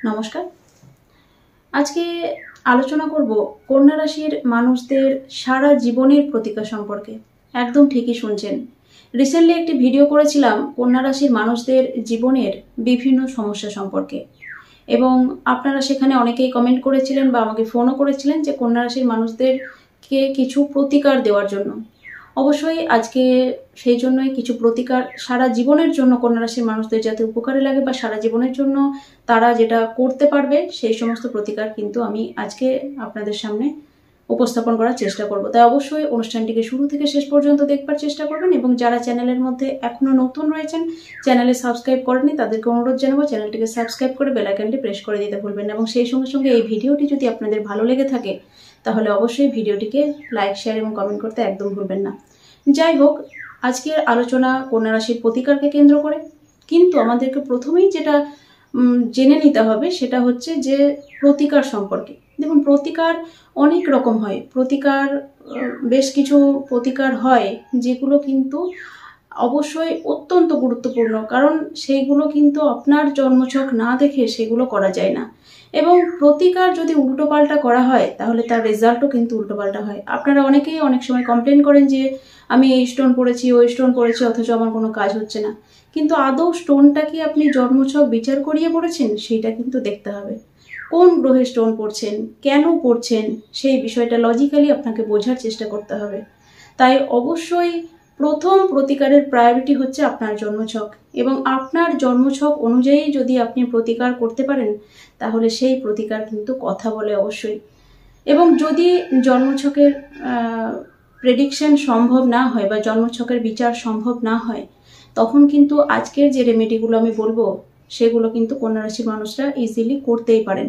নমস্কার। আজকে আলোচনা করব কন্যা রাশির মানুষদের সারা জীবনের প্রতিকার সম্পর্কে। একদম ঠিকই শুনছেন। রিসেন্টলি একটি ভিডিও করেছিলাম কন্যা রাশির মানুষদের জীবনের বিভিন্ন সমস্যা সম্পর্কে, এবং আপনারা সেখানে অনেকেই কমেন্ট করেছিলেন বা আমাকে ফোনও করেছিলেন যে কন্যা রাশির মানুষদেরকে কিছু প্রতিকার দেওয়ার জন্য। অবশ্যই আজকে সেই জন্যই কিছু প্রতিকার সারা জীবনের জন্য কন্যা রাশির মানুষদের যাতে উপকারে লাগে বা সারা জীবনের জন্য তারা যেটা করতে পারবে সেই সমস্ত প্রতিকার কিন্তু আমি আজকে আপনাদের সামনে উপস্থাপন করার চেষ্টা করব। তাই অবশ্যই অনুষ্ঠানটিকে শুরু থেকে শেষ পর্যন্ত দেখবার চেষ্টা করবেন, এবং যারা চ্যানেলের মধ্যে এখনো নতুন রয়েছেন, চ্যানেলে সাবস্ক্রাইব করেননি, তাদেরকে অনুরোধ জানাবো চ্যানেলটিকে সাবস্ক্রাইব করে বেল আইকনটি প্রেস করে দিতে ভুলবেন না। এবং সেই সঙ্গে সঙ্গে এই ভিডিওটি যদি আপনাদের ভালো লেগে থাকে তাহলে অবশ্যই ভিডিওটিকে লাইক, শেয়ার এবং কমেন্ট করতে একদম ভুলবেন না। যাই হোক, আজকের আলোচনা কন্যা রাশির প্রতিকারকে কেন্দ্র করে, কিন্তু আমাদেরকে প্রথমেই যেটা জেনে নিতে হবে সেটা হচ্ছে যে প্রতিকার সম্পর্কে। দেখুন, প্রতিকার অনেক রকম হয়। প্রতিকার বেশ কিছু প্রতিকার হয় যেগুলো কিন্তু অবশ্যই অত্যন্ত গুরুত্বপূর্ণ, কারণ সেইগুলো কিন্তু আপনার জন্মছক না দেখে সেগুলো করা যায় না। এবং প্রতিকার যদি উল্টোপাল্টা করা হয় তাহলে তার রেজাল্টও কিন্তু উল্টোপাল্টা হয়। আপনারা অনেকেই অনেক সময় কমপ্লেন করেন যে আমি এই স্টোন পড়েছি, ওই স্টোন পড়েছি, অথচ আমার কোনো কাজ হচ্ছে না। কিন্তু আদৌ স্টোনটা কি আপনি জন্মছক বিচার করিয়ে পড়েছেন সেইটা কিন্তু দেখতে হবে। কোন গ্রহে স্টোন পড়ছেন, কেন পড়ছেন, সেই বিষয়টা লজিক্যালি আপনাকে বোঝার চেষ্টা করতে হবে। তাই অবশ্যই প্রথম প্রতিকারের প্রায়োরিটি হচ্ছে আপনার জন্মছক, এবং আপনার জন্মছক অনুযায়ী যদি আপনি প্রতিকার করতে পারেন তাহলে সেই প্রতিকার কিন্তু কথা বলে অবশ্যই। এবং যদি জন্মছকের প্রেডিকশন সম্ভব না হয় বা জন্মছকের বিচার সম্ভব না হয়, তখন কিন্তু আজকের যে রেমেডিগুলো আমি বলবো সেগুলো কিন্তু কন্যা রাশির মানুষরা ইজিলি করতেই পারেন।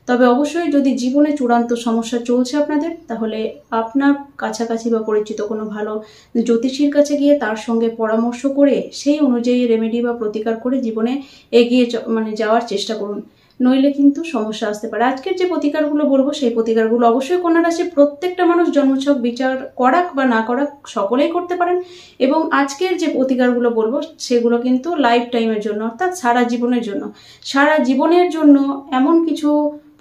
তবে অবশ্যই যদি জীবনে চূড়ান্ত সমস্যা চলছে আপনাদের, তাহলে আপনার কাছাকাছি বা পরিচিত কোনো ভালো জ্যোতিষীর কাছে গিয়ে তার সঙ্গে পরামর্শ করে সেই অনুযায়ী রেমেডি বা প্রতিকার করে জীবনে এগিয়ে যাওয়ার চেষ্টা করুন। নইলে কিন্তু সমস্যা আসতে পারে। আজকের যে প্রতিকারগুলো বলবো সেই প্রতিকারগুলো অবশ্যই কন্যা রাশির প্রত্যেকটা মানুষ জন্মছক বিচার করাক বা না করাক সকলেই করতে পারেন। এবং আজকের যে প্রতিকারগুলো বলবো সেগুলো কিন্তু লাইফ টাইমের জন্য, অর্থাৎ সারা জীবনের জন্য। সারা জীবনের জন্য এমন কিছু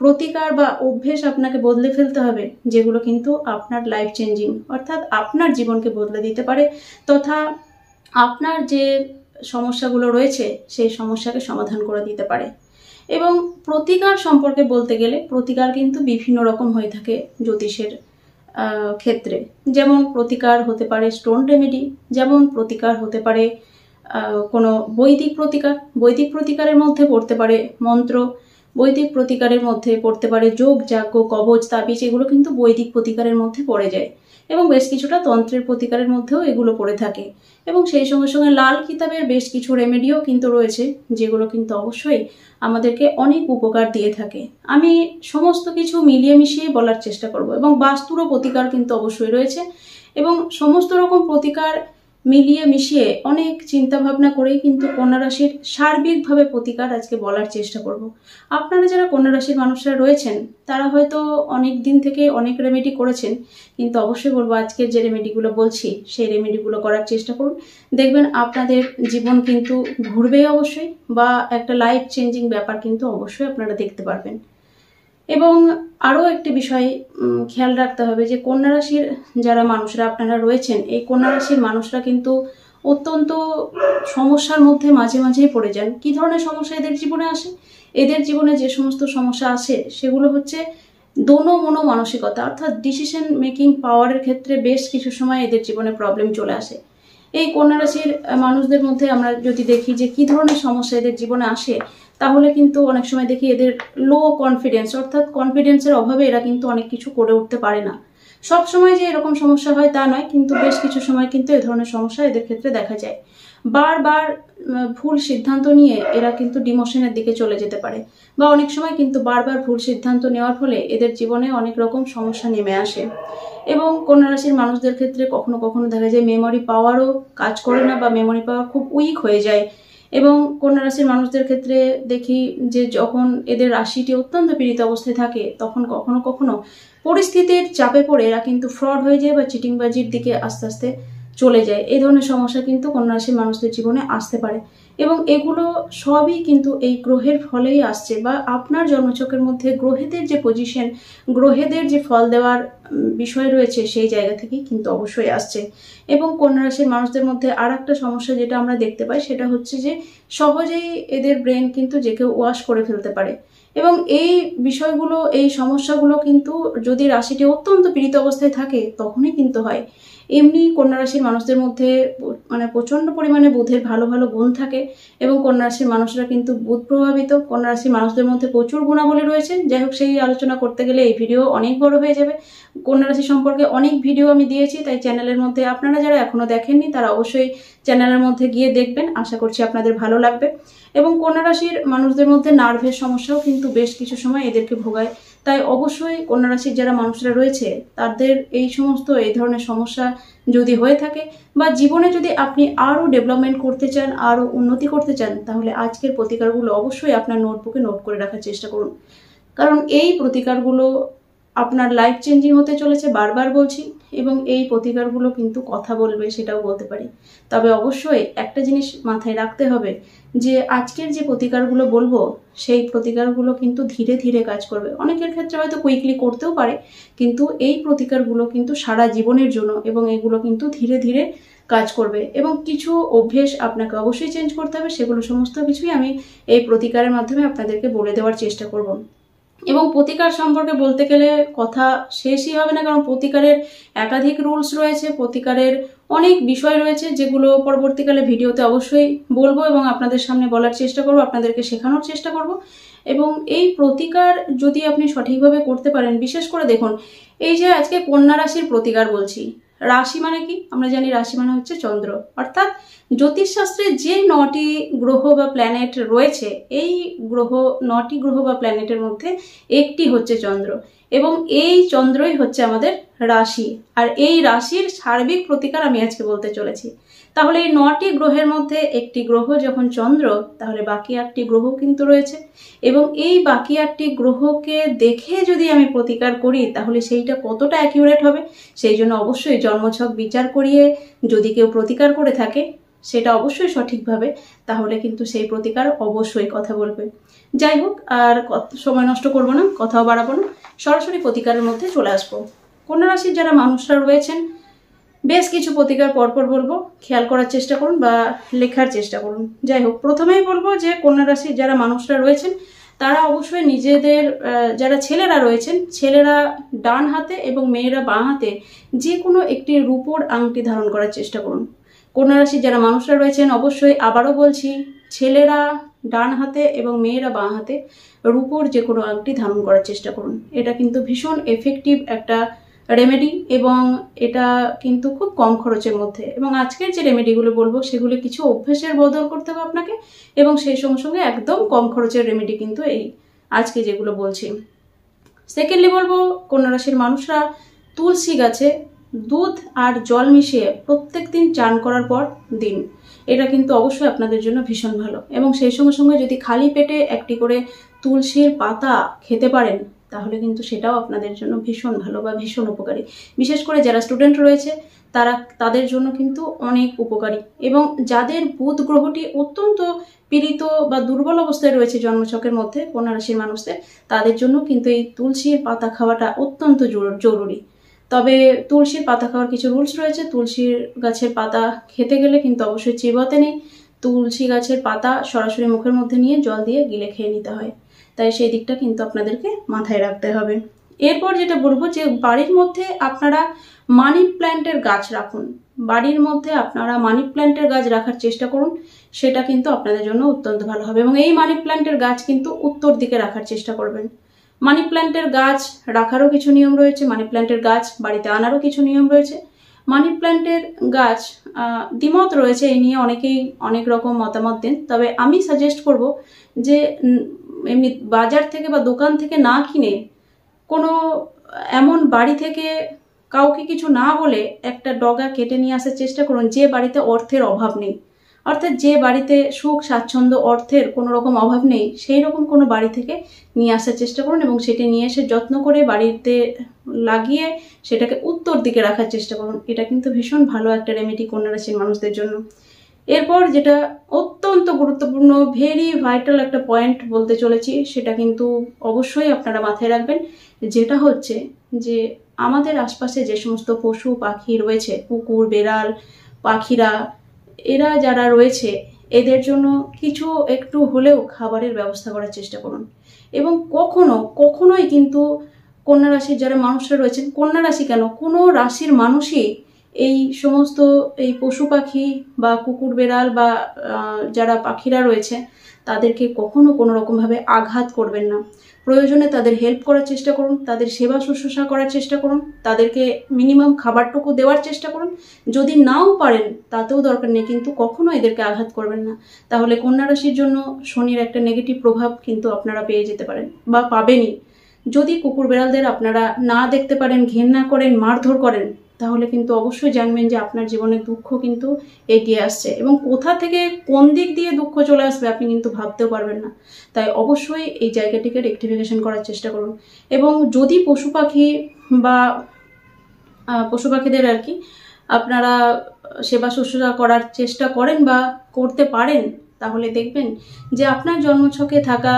প্রতিকার বা অভ্যেস আপনাকে বদলে ফেলতে হবে যেগুলো কিন্তু আপনার লাইফ চেঞ্জিং, অর্থাৎ আপনার জীবনকে বদলে দিতে পারে, তথা আপনার যে সমস্যাগুলো রয়েছে সেই সমস্যাকে সমাধান করে দিতে পারে। এবং প্রতিকার সম্পর্কে বলতে গেলে প্রতিকার কিন্তু বিভিন্ন রকম হয়ে থাকে জ্যোতিষের ক্ষেত্রে। যেমন প্রতিকার হতে পারে স্টোন রেমেডি, যেমন প্রতিকার হতে পারে কোনো বৈদিক প্রতিকার। বৈদিক প্রতিকারের মধ্যে পড়তে পারে মন্ত্র, বৈদিক প্রতিকারের মধ্যে পড়তে পারে যোগ, যাজ্ঞ, কবচ, তাবিজ, এগুলো কিন্তু বৈদিক প্রতিকারের মধ্যে পড়ে যায়। এবং বেশ কিছুটা তন্ত্রের প্রতিকারের মধ্যেও এগুলো পড়ে থাকে। এবং সেই সঙ্গে সঙ্গে লাল কিতাবের বেশ কিছু রেমেডিও কিন্তু রয়েছে যেগুলো কিন্তু অবশ্যই আমাদেরকে অনেক উপকার দিয়ে থাকে। আমি সমস্ত কিছু মিলিয়ে মিশিয়ে বলার চেষ্টা করব। এবং বাস্তুরও প্রতিকার কিন্তু অবশ্যই রয়েছে, এবং সমস্ত রকম প্রতিকার মিলিয়ে মিশিয়ে অনেক চিন্তা ভাবনা করেই কিন্তু কন্যা রাশির সার্বিকভাবে প্রতিকার আজকে বলার চেষ্টা করব। আপনারা যারা কন্যা রাশির মানুষরা রয়েছেন তারা হয়তো অনেক দিন থেকে অনেক রেমেডি করেছেন, কিন্তু অবশ্যই বলবো আজকের যে রেমেডিগুলো বলছি সেই রেমেডিগুলো করার চেষ্টা করুন। দেখবেন আপনাদের জীবন কিন্তু ঘুরবেই অবশ্যই, বা একটা লাইফ চেঞ্জিং ব্যাপার কিন্তু অবশ্যই আপনারা দেখতে পারবেন। এবং আরও একটি বিষয় খেয়াল রাখতে হবে যে কন্যা রাশির যারা মানুষরা আপনারা রয়েছেন, এই কন্যা রাশির মানুষরা কিন্তু অত্যন্ত সমস্যার মধ্যে মাঝে মাঝেই পড়ে যান। কী ধরনের সমস্যা এদের জীবনে আসে? এদের জীবনে যে সমস্ত সমস্যা আসে সেগুলো হচ্ছে দোনো মনো মানসিকতা, অর্থাৎ ডিসিশন মেকিং পাওয়ারের ক্ষেত্রে বেশ কিছু সময় এদের জীবনে প্রবলেম চলে আসে। এই কন্যা রাশির মানুষদের মধ্যে আমরা যদি দেখি যে কী ধরনের সমস্যা এদের জীবনে আসে, তাহলে কিন্তু অনেক সময় দেখি এদের লো কনফিডেন্স, অর্থাৎ কনফিডেন্সের অভাবে এরা কিন্তু অনেক কিছু করে উঠতে পারে না। সব সময় যে এরকম সমস্যা হয় তা নয়, কিন্তু বেশ কিছু সময় কিন্তু এ ধরনের সমস্যা এদের ক্ষেত্রে দেখা যায়। বারবার ভুল সিদ্ধান্ত নিয়ে এরা কিন্তু ডিমোশনের দিকে চলে যেতে পারে, বা অনেক সময় কিন্তু বারবার ভুল সিদ্ধান্ত নেওয়ার ফলে এদের জীবনে অনেক রকম সমস্যা নেমে আসে। এবং কন্যা রাশির মানুষদের ক্ষেত্রে কখনো কখনো দেখা যায় মেমোরি পাওয়ারও কাজ করে না, বা মেমোরি পাওয়ার খুব উইক হয়ে যায়। এবং কন্যা রাশির মানুষদের ক্ষেত্রে দেখি যে যখন এদের রাশিটি অত্যন্ত পীড়িত অবস্থায় থাকে তখন কখনো কখনো পরিস্থিতির চাপে পড়ে এরা কিন্তু ফ্রড হয়ে যায় বা চিটিংবাজির দিকে আস্তে আস্তে চলে যায়। এই ধরনের সমস্যা কিন্তু কন্যা রাশির মানুষদের জীবনে আসতে পারে। এবং এগুলো সবই কিন্তু এই গ্রহের ফলেই আসছে, বা আপনার জন্মছকের মধ্যে গ্রহেদের যে পজিশন, গ্রহেদের যে ফল দেওয়ার বিষয় রয়েছে সেই জায়গা থেকেই কিন্তু অবশ্যই আসছে। এবং কন্যা রাশির মানুষদের মধ্যে আর একটা সমস্যা যেটা আমরা দেখতে পাই সেটা হচ্ছে যে সহজেই এদের ব্রেন কিন্তু যে কেউ ওয়াশ করে ফেলতে পারে। এবং এই বিষয়গুলো, এই সমস্যাগুলো কিন্তু যদি রাশিটি অত্যন্ত পীড়িত অবস্থায় থাকে তখনই কিন্তু হয়। এমনি কন্যা রাশির মানুষদের মধ্যে মানে প্রচন্ড পরিমাণে বুধের ভালো ভালো গুণ থাকে এবং কন্যা রাশির মানুষরা কিন্তু বুধ প্রভাবিত। কন্যা রাশির মানুষদের মধ্যে প্রচুর গুণাবলী রয়েছে। যাই হোক, সেই আলোচনা করতে গেলে এই ভিডিও অনেক বড় হয়ে যাবে। কন্যা রাশি সম্পর্কে অনেক ভিডিও আমি দিয়েছি, তাই চ্যানেলের মধ্যে আপনারা যারা এখনো দেখেননি তারা অবশ্যই চ্যানেলের মধ্যে গিয়ে দেখবেন। আশা করছি আপনাদের ভালো লাগবে। এবং কন্যা রাশির মানুষদের মধ্যে নার্ভের সমস্যাও কিন্তু বেশ কিছু সময় এদেরকে ভোগায়। তাই অবশ্যই কন্যা রাশির যারা মানুষরা রয়েছে তাদের এই ধরনের সমস্যা যদি হয়ে থাকে, বা জীবনে যদি আপনি আরো ডেভেলপমেন্ট করতে চান, আরো উন্নতি করতে চান, তাহলে আজকের প্রতিকারগুলো অবশ্যই আপনার নোটবুকে নোট করে রাখার চেষ্টা করুন। কারণ এই প্রতিকারগুলো আপনার লাইফ চেঞ্জিং হতে চলেছে, বারবার বলছি। এবং এই প্রতিকারগুলো কিন্তু কথা বলবে, সেটাও বলতে পারি। তবে অবশ্যই একটা জিনিস মাথায় রাখতে হবে যে আজকের যে প্রতিকারগুলো বলবো সেই প্রতিকারগুলো কিন্তু ধীরে ধীরে কাজ করবে। অনেকের ক্ষেত্রে হয়তো কুইকলি করতেও পারে, কিন্তু এই প্রতিকারগুলো কিন্তু সারা জীবনের জন্য, এবং এগুলো কিন্তু ধীরে ধীরে কাজ করবে। এবং কিছু অভ্যেস আপনাকে অবশ্যই চেঞ্জ করতে হবে, সেগুলো সমস্ত কিছুই আমি এই প্রতিকারের মাধ্যমে আপনাদেরকে বলে দেওয়ার চেষ্টা করব। এবং প্রতিকার সম্পর্কে বলতে গেলে কথা শেষই হবে না, কারণ প্রতিকারের একাধিক রুলস রয়েছে, প্রতিকারের অনেক বিষয় রয়েছে যেগুলো পরবর্তীকালে ভিডিওতে অবশ্যই বলবো এবং আপনাদের সামনে বলার চেষ্টা করব, আপনাদেরকে শেখানোর চেষ্টা করব। এবং এই প্রতিকার যদি আপনি সঠিকভাবে করতে পারেন, বিশেষ করে দেখুন, এই যে আজকে কন্যা রাশির প্রতিকার বলছি, রাশি মানে কি আমরা জানি, রাশি মানে হচ্ছে চন্দ্র। অর্থাৎ জ্যোতিষশাস্ত্রে যে 9টি গ্রহ বা প্ল্যানেট রয়েছে, এই 9টি গ্রহ বা প্ল্যানেটের মধ্যে একটি হচ্ছে চন্দ্র, এবং এই চন্দ্রই হচ্ছে আমাদের রাশি। আর এই রাশির সার্বিক প্রতিকার আমি আজকে বলতে চলেছি। তাহলে এই 9টি গ্রহের মধ্যে একটি গ্রহ যখন চন্দ্র, তাহলে বাকি 8টি গ্রহ কিন্তু রয়েছে, এবং এই বাকি 8টি গ্রহকে দেখে যদি আমি প্রতিকার করি তাহলে সেইটা কতটা অ্যাকিউরেট হবে। সেই জন্য অবশ্যই জন্মছক বিচার করিয়ে যদি কেউ প্রতিকার করে থাকে সেটা অবশ্যই সঠিকভাবে, তাহলে কিন্তু সেই প্রতিকার অবশ্যই কথা বলবে। যাই হোক, আর সময় নষ্ট করব না, কথাও বাড়াবো না, সরাসরি প্রতিকারের মধ্যে চলে আসবো। কন্যা রাশির যারা মানুষরা রয়েছেন, বেশ কিছু প্রতিকার পরপর বলবো, খেয়াল করার চেষ্টা করুন বা লেখার চেষ্টা করুন। যাই হোক, প্রথমেই বলবো যে কন্যা রাশির যারা মানুষরা রয়েছেন তারা অবশ্যই নিজেদের, যারা ছেলেরা রয়েছেন, ছেলেরা ডান হাতে এবং মেয়েরা বাঁ হাতে যে কোনো একটি রূপোর আংটি ধারণ করার চেষ্টা করুন। কন্যা রাশির যারা মানুষরা রয়েছেন অবশ্যই, আবারও বলছি, ছেলেরা ডান হাতে এবং মেয়েরা বাঁ হাতে রূপোর যে কোনো আংটি ধারণ করার চেষ্টা করুন। এটা কিন্তু ভীষণ এফেক্টিভ একটা রেমেডি, এবং এটা কিন্তু খুব কম খরচের মধ্যে। এবং আজকের যে রেমেডিগুলো বলবো সেগুলো কিছু অভ্যেসের বদল করতে হবে আপনাকে, এবং সেই সঙ্গে সঙ্গে একদম কম খরচের রেমেডি কিন্তু এই আজকে যেগুলো বলছি। সেকেন্ডলি বলবো, কন্যা রাশির মানুষরা তুলসী গাছে দুধ আর জল মিশিয়ে প্রত্যেক দিন চান করার পর দিন। এটা কিন্তু অবশ্যই আপনাদের জন্য ভীষণ ভালো। এবং সেই সঙ্গে সঙ্গে যদি খালি পেটে একটি করে তুলসীর পাতা খেতে পারেন তাহলে কিন্তু সেটাও আপনাদের জন্য ভীষণ ভালো বা ভীষণ উপকারী। বিশেষ করে যারা স্টুডেন্ট রয়েছে তাদের জন্য কিন্তু অনেক উপকারী। এবং যাদের বুধ গ্রহটি অত্যন্ত পীড়িত বা দুর্বল অবস্থায় রয়েছে জন্মছকের মধ্যে, কন্যা রাশির মানুষদের, তাদের জন্য কিন্তু এই তুলসীর পাতা খাওয়াটা অত্যন্ত জরুরি। তবে তুলসীর পাতা খাওয়ার কিছু রুলস রয়েছে। তুলসীর গাছের পাতা খেতে গেলে কিন্তু অবশ্যই চিবাতে নেই। তুলসী গাছের পাতা সরাসরি মুখের মধ্যে নিয়ে জল দিয়ে গিলে খেয়ে নিতে হয়। তাই সেই দিকটা কিন্তু আপনাদেরকে মাথায় রাখতে হবে। এরপর যেটা বলবো যে বাড়ির মধ্যে আপনারা মানি প্ল্যান্টের গাছ রাখুন। বাড়ির মধ্যে আপনারা মানি প্ল্যান্টের গাছ রাখার চেষ্টা করুন, সেটা কিন্তু আপনাদের জন্য অত্যন্ত ভালো হবে। এবং এই মানি প্ল্যান্টের গাছ কিন্তু উত্তর দিকে রাখার চেষ্টা করবেন। মানি প্ল্যান্টের গাছ রাখারও কিছু নিয়ম রয়েছে, মানি প্ল্যান্টের গাছ বাড়িতে আনারও কিছু নিয়ম রয়েছে। মানি প্ল্যান্টের গাছ দ্বিমত রয়েছে, এই নিয়ে অনেকেই অনেক রকম মতামত দেন। তবে আমি সাজেস্ট করব যে এমনি বাজার থেকে বা দোকান থেকে না কিনে কোনো এমন বাড়ি থেকে কাউকে কিছু না বলে একটা ডগা কেটে নিয়ে আসার চেষ্টা করুন, যে বাড়িতে অর্থের অভাব নেই। অর্থাৎ যে বাড়িতে সুখ স্বাচ্ছন্দ্য, অর্থের কোনো রকম অভাব নেই, সেই রকম কোনো বাড়ি থেকে নিয়ে আসার চেষ্টা করুন এবং সেটি নিয়ে এসে যত্ন করে বাড়িতে লাগিয়ে সেটাকে উত্তর দিকে রাখার চেষ্টা করুন। এটা কিন্তু ভীষণ ভালো একটা রেমেডি কন্যা রাশির মানুষদের জন্য। এরপর যেটা অত্যন্ত গুরুত্বপূর্ণ, ভেরি ভাইটাল একটা পয়েন্ট বলতে চলেছি, সেটা কিন্তু অবশ্যই আপনারা মাথায় রাখবেন। যেটা হচ্ছে যে আমাদের আশপাশে যে সমস্ত পশু পাখি রয়েছে, কুকুর বেড়াল পাখিরা, এরা যারা রয়েছে, এদের জন্য কিছু একটু হলেও খাবারের ব্যবস্থা করার চেষ্টা করুন। এবং কখনোই কিন্তু কন্যা রাশির যারা মানুষরা রয়েছেন, কন্যা রাশি কেন, কোনো রাশির মানুষই এই সমস্ত এই পশু পাখি বা কুকুর বেড়াল বা যারা পাখিরা রয়েছে তাদেরকে কখনো কোনো রকমভাবে আঘাত করবেন না। প্রয়োজনে তাদের হেল্প করার চেষ্টা করুন, তাদের সেবা শুশ্রূষা করার চেষ্টা করুন, তাদেরকে মিনিমাম খাবারটুকু দেওয়ার চেষ্টা করুন। যদি নাও পারেন তাতেও দরকার নেই, কিন্তু কখনো এদেরকে আঘাত করবেন না। তাহলে কন্যা রাশির জন্য শনির একটা নেগেটিভ প্রভাব কিন্তু আপনারা পেয়ে যেতে পারেন বা পাবেনই। যদি কুকুর বেড়ালদের আপনারা না দেখতে পারেন, ঘেন্না করেন, মারধর করেন, তাহলে কিন্তু অবশ্যই জানবেন যে আপনার জীবনে দুঃখ কিন্তু এগিয়ে আসছে, এবং কোথা থেকে কোন দিক দিয়ে দুঃখ চলে আসবে আপনি কিন্তু ভাবতেও পারবেন না। তাই অবশ্যই এই জায়গাটিকে রেকটিফিকেশন করার চেষ্টা করুন। এবং যদি পশু পাখি বা পশু পাখিদের আর কি আপনারা সেবা শুশ্রূষা করার চেষ্টা করেন বা করতে পারেন, তাহলে দেখবেন যে আপনার জন্মছকে থাকা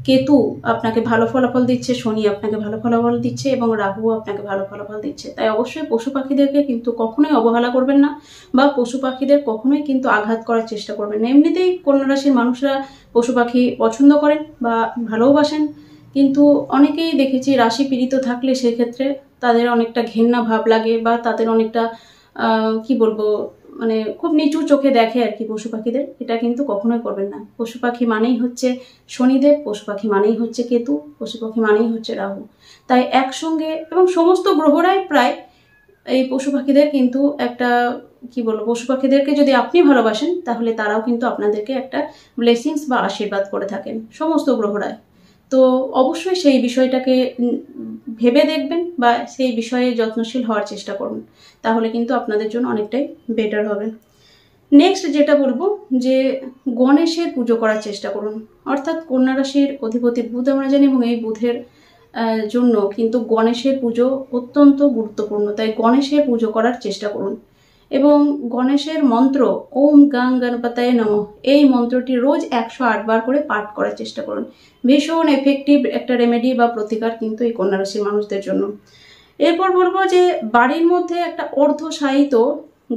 কেতু আপনাকে ভালো ফলাফল দিচ্ছে, শনি আপনাকে ভালো ফলাফল দিচ্ছে এবং রাহু আপনাকে ভালো ফলাফল দিচ্ছে। তাই অবশ্যই পশু পাখিদেরকে কিন্তু কখনোই অবহেলা করবেন না বা পশু পাখিদের কখনোই কিন্তু আঘাত করার চেষ্টা করবেন না। এমনিতেই কন্যা রাশির মানুষরা পশু পাখি পছন্দ করেন বা ভালোবাসেন, কিন্তু অনেকেই দেখেছি রাশি পীড়িত থাকলে সেক্ষেত্রে তাদের অনেকটা ঘেন্না ভাব লাগে বা তাদের অনেকটা কি বলবো, মানে খুব নিচু চোখে দেখে আর কি পশু পাখিদের। এটা কিন্তু কখনোই করবেন না। পশু পাখি মানেই হচ্ছে শনিদেব, পশু পাখি মানেই হচ্ছে কেতু, পশু পাখি মানেই হচ্ছে রাহু। তাই একসঙ্গে এবং সমস্ত গ্রহরাই প্রায় এই পশু পাখিদের কিন্তু একটা কি বলবো, পশু পাখিদেরকে যদি আপনি ভালোবাসেন তাহলে তারাও কিন্তু আপনাদেরকে একটা ব্লেসিংস বা আশীর্বাদ করে থাকেন, সমস্ত গ্রহরাই। তো অবশ্যই সেই বিষয়টাকে ভেবে দেখবেন বা সেই বিষয়ে যত্নশীল হওয়ার চেষ্টা করুন, তাহলে কিন্তু আপনাদের জন্য অনেকটাই বেটার হবে। নেক্সট যেটা বলবো যে গণেশের পুজো করার চেষ্টা করুন। অর্থাৎ কন্যা রাশির অধিপতি বুধ আমরা জানি, এবং এই বুধের জন্য কিন্তু গণেশের পুজো অত্যন্ত গুরুত্বপূর্ণ। তাই গণেশের পুজো করার চেষ্টা করুন এবং গণেশের মন্ত্র ওম গাং গণপতায় নমঃ, এই মন্ত্রটি রোজ 108 বার করে পাঠ করার চেষ্টা করুন। ভীষণ এফেক্টিভ একটা রেমেডি বা প্রতিকার কিন্তু এই কন্যা রাশির মানুষদের জন্য। এরপর বলবো যে বাড়ির মধ্যে একটা অর্ধশায়িত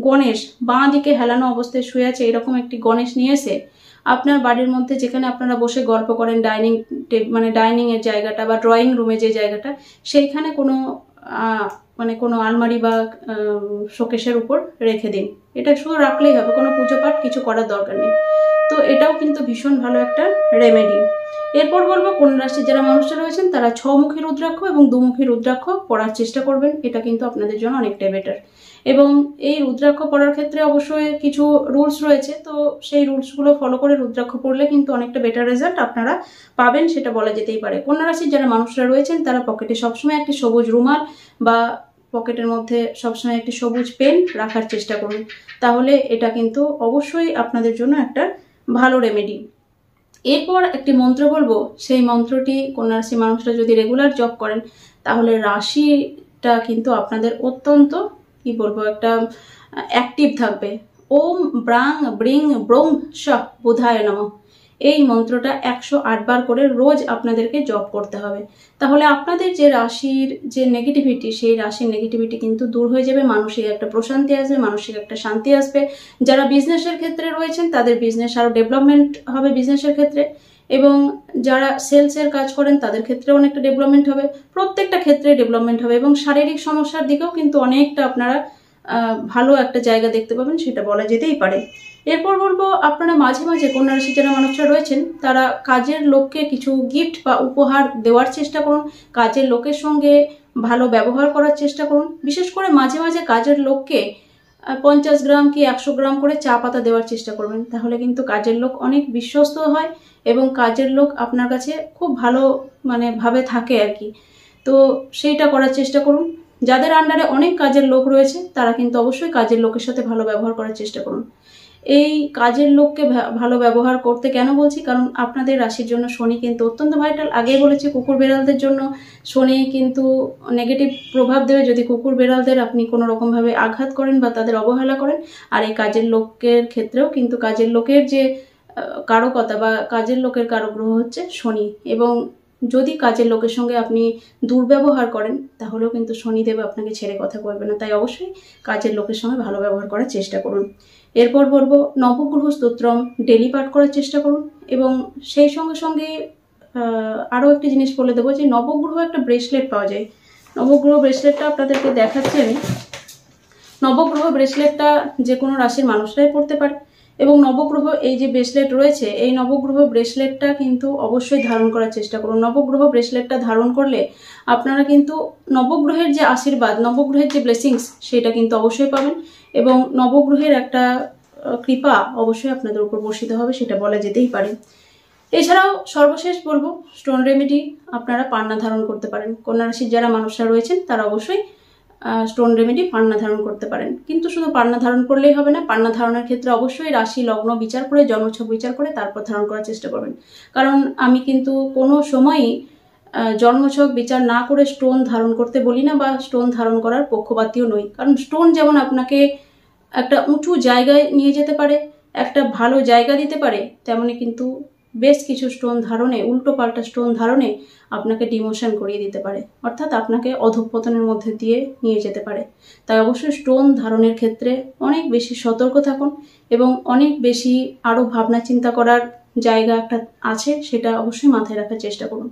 গণেশ, বাঁ দিকে হেলানো অবস্থায় শুয়ে আছে এরকম একটি গণেশ নিয়ে এসে আপনার বাড়ির মধ্যে যেখানে আপনারা বসে গল্প করেন, ডাইনিং এর জায়গাটা বা ড্রয়িং রুমে যে জায়গাটা, সেইখানে কোনো আলমারি বা শোকেশের উপর রেখে দিন। এটা শুধু রাখলেই হবে, কোনো পুজো পাঠ কিছু করার দরকার নেই। তো এটাও কিন্তু ভীষণ ভালো একটা রেমেডি। এরপর বলবো কন্যা রাশির যারা মানুষরা রয়েছেন তারা 6মুখী রুদ্রাক্ষ এবং 2মুখী রুদ্রাক্ষ পড়ার চেষ্টা করবেন। এটা কিন্তু আপনাদের জন্য অনেকটাই বেটার। এবং এই রুদ্রাক্ষ পড়ার ক্ষেত্রে অবশ্যই কিছু রুলস রয়েছে, তো সেই রুলসগুলো ফলো করে রুদ্রাক্ষ পড়লে কিন্তু অনেকটা বেটার রেজাল্ট আপনারা পাবেন, সেটা বলা যেতেই পারে। কন্যা রাশির যারা মানুষরা রয়েছেন তারা পকেটে সবসময় একটি সবুজ রুমাল বা পকেটের মধ্যে সবসময় একটি সবুজ পেন রাখার চেষ্টা করুন, তাহলে এটা কিন্তু অবশ্যই আপনাদের জন্য একটা ভালো রেমেডি। এরপর একটি মন্ত্র বলবো, সেই মন্ত্রটি কন্যা রাশির মানুষরা যদি রেগুলার জপ করেন তাহলে রাশিটা কিন্তু আপনাদের অত্যন্ত কি বলবো একটা অ্যাক্টিভ থাকবে। ওম ব্রাং ব্রিং ব্রং শ বুধায় নমঃ, এই মন্ত্রটা 108 বার করে রোজ আপনাদেরকে জপ করতে হবে। তাহলে আপনাদের যে রাশির যে নেগেটিভিটি, সেই রাশির নেগেটিভিটি কিন্তু দূর হয়ে যাবে, মানসিক একটা প্রশান্তি আসবে, মানসিক একটা শান্তি আসবে। যারা বিজনেসের ক্ষেত্রে রয়েছেন তাদের বিজনেস আরো ডেভেলপমেন্ট হবে বিজনেসের ক্ষেত্রে, এবং যারা সেলসের কাজ করেন তাদের ক্ষেত্রে অনেকটা ডেভেলপমেন্ট হবে, প্রত্যেকটা ক্ষেত্রে ডেভেলপমেন্ট হবে। এবং শারীরিক সমস্যার দিকেও কিন্তু অনেকটা আপনারা ভালো একটা জায়গা দেখতে পাবেন, সেটা বলা যেতেই পারে। এরপর বলবো আপনারা মাঝে মাঝে কন্যা রাশির যারা মানুষরা রয়েছেন তারা কাজের লোককে কিছু গিফট বা উপহার দেওয়ার চেষ্টা করুন, কাজের লোকের সঙ্গে ভালো ব্যবহার করার চেষ্টা করুন। বিশেষ করে মাঝে মাঝে কাজের লোককে 50 গ্রাম কি 100 গ্রাম করে চা পাতা দেওয়ার চেষ্টা করবেন, তাহলে কিন্তু কাজের লোক অনেক বিশ্বস্ত হয় এবং কাজের লোক আপনার কাছে খুব ভালো ভাবে থাকে আর কি। তো সেইটা করার চেষ্টা করুন। যাদের আন্ডারে অনেক কাজের লোক রয়েছে তারা কিন্তু অবশ্যই কাজের লোকের সাথে ভালো ব্যবহার করার চেষ্টা করুন। এই কাজের লোককে ভালো ব্যবহার করতে কেন বলছি, কারণ আপনাদের রাশির জন্য শনি কিন্তু অত্যন্ত ভাইটাল। আগেই বলেছি কুকুর বেড়ালদের জন্য শনি কিন্তু নেগেটিভ প্রভাব দেবে যদি কুকুর বেড়ালদের আপনি কোনো রকমভাবে আঘাত করেন বা তাদের অবহেলা করেন। আর এই কাজের লোকের ক্ষেত্রেও কিন্তু কাজের লোকের যে কারকতা বা কাজের লোকের কারগ্রহ হচ্ছে শনি, এবং যদি কাজের লোকের সঙ্গে আপনি দুর্ব্যবহার করেন তাহলেও কিন্তু শনিদেব আপনাকে ছেড়ে কথা বলবে না। তাই অবশ্যই কাজের লোকের সঙ্গে ভালো ব্যবহার করার চেষ্টা করুন। এরপর বলবো নবগ্রহ স্তোত্রম ডেলি পাঠ করার চেষ্টা করুন, এবং সেই সঙ্গে সঙ্গে আরও একটি জিনিস বলে দেবো যে নবগ্রহ একটা ব্রেসলেট পাওয়া যায়। নবগ্রহ ব্রেসলেটটা আপনাদেরকে দেখাচ্ছি আমি। নবগ্রহ ব্রেসলেটটা যে কোনো রাশির মানুষরাই পড়তে পারে, এবং নবগ্রহ এই যে ব্রেসলেট রয়েছে এই নবগ্রহ ব্রেসলেটটা কিন্তু অবশ্যই ধারণ করার চেষ্টা করুন। নবগ্রহ ব্রেসলেটটা ধারণ করলে আপনারা কিন্তু নবগ্রহের যে আশীর্বাদ, নবগ্রহের যে ব্লেসিংস সেটা কিন্তু অবশ্যই পাবেন, এবং নবগ্রহের একটা কৃপা অবশ্যই আপনাদের উপর বর্ষিত হবে, সেটা বলা যেতেই পারে। এছাড়াও সর্বশেষ বলবো স্টোন রেমেডি আপনারা পান্না ধারণ করতে পারেন। কন্যা রাশির যারা মানুষরা রয়েছেন তারা অবশ্যই স্টোন রেমেডি পান্না ধারণ করতে পারেন, কিন্তু শুধু পান্না ধারণ করলেই হবে না। পান্না ধারণের ক্ষেত্রে অবশ্যই রাশি লগ্ন বিচার করে, জন্মছক বিচার করে তারপর ধারণ করার চেষ্টা করবেন, কারণ আমি কিন্তু কোনো সময়ই জন্মছক বিচার না করে স্টোন ধারণ করতে বলি না, বা স্টোন ধারণ করার পক্ষপাতীও নই। কারণ স্টোন যেমন আপনাকে একটা উঁচু জায়গায় নিয়ে যেতে পারে, একটা ভালো জায়গা দিতে পারে, তেমনি কিন্তু বেশ কিছু স্টোন ধারণে, উল্টো পাল্টা স্টোন ধারণে আপনাকে ডিমোশন করিয়ে দিতে পারে, অর্থাৎ আপনাকে অধঃপতনের মধ্যে দিয়ে নিয়ে যেতে পারে। তাই অবশ্যই স্টোন ধারণের ক্ষেত্রে অনেক বেশি সতর্ক থাকুন, এবং অনেক বেশি আরও ভাবনা চিন্তা করার জায়গা একটা আছে, সেটা অবশ্যই মাথায় রাখার চেষ্টা করুন।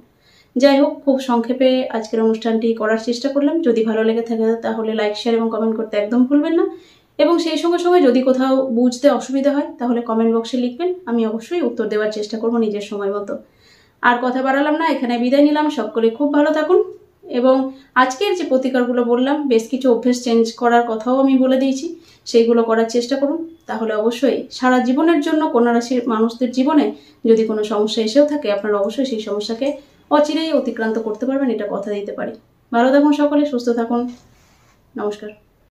যাই হোক, খুব সংক্ষেপে আজকের অনুষ্ঠানটি করার চেষ্টা করলাম। যদি ভালো লেগে থাকে তাহলে লাইক, শেয়ার এবং কমেন্ট করতে একদম ভুলবেন না, এবং সেই সঙ্গে সঙ্গে যদি কোথাও বুঝতে অসুবিধা হয় তাহলে কমেন্ট বক্সে লিখবেন, আমি অবশ্যই উত্তর দেওয়ার চেষ্টা করব নিজের সময় মতো। আর কথা বাড়ালাম না, এখানে বিদায় নিলাম। সকলে খুব ভালো থাকুন, এবং আজকের যে প্রতিকারগুলো বললাম বেশ কিছু অভ্যেস চেঞ্জ করার কথাও আমি বলে দিয়েছি, সেইগুলো করার চেষ্টা করুন। তাহলে অবশ্যই সারা জীবনের জন্য কন্যা রাশির মানুষদের জীবনে যদি কোনো সমস্যা এসেও থাকে আপনারা অবশ্যই সেই সমস্যাকে অচিরেই অতিক্রান্ত করতে পারবেন, এটা কথা দিতে পারি। ভালো থাকুন সকলে, সুস্থ থাকুন, নমস্কার।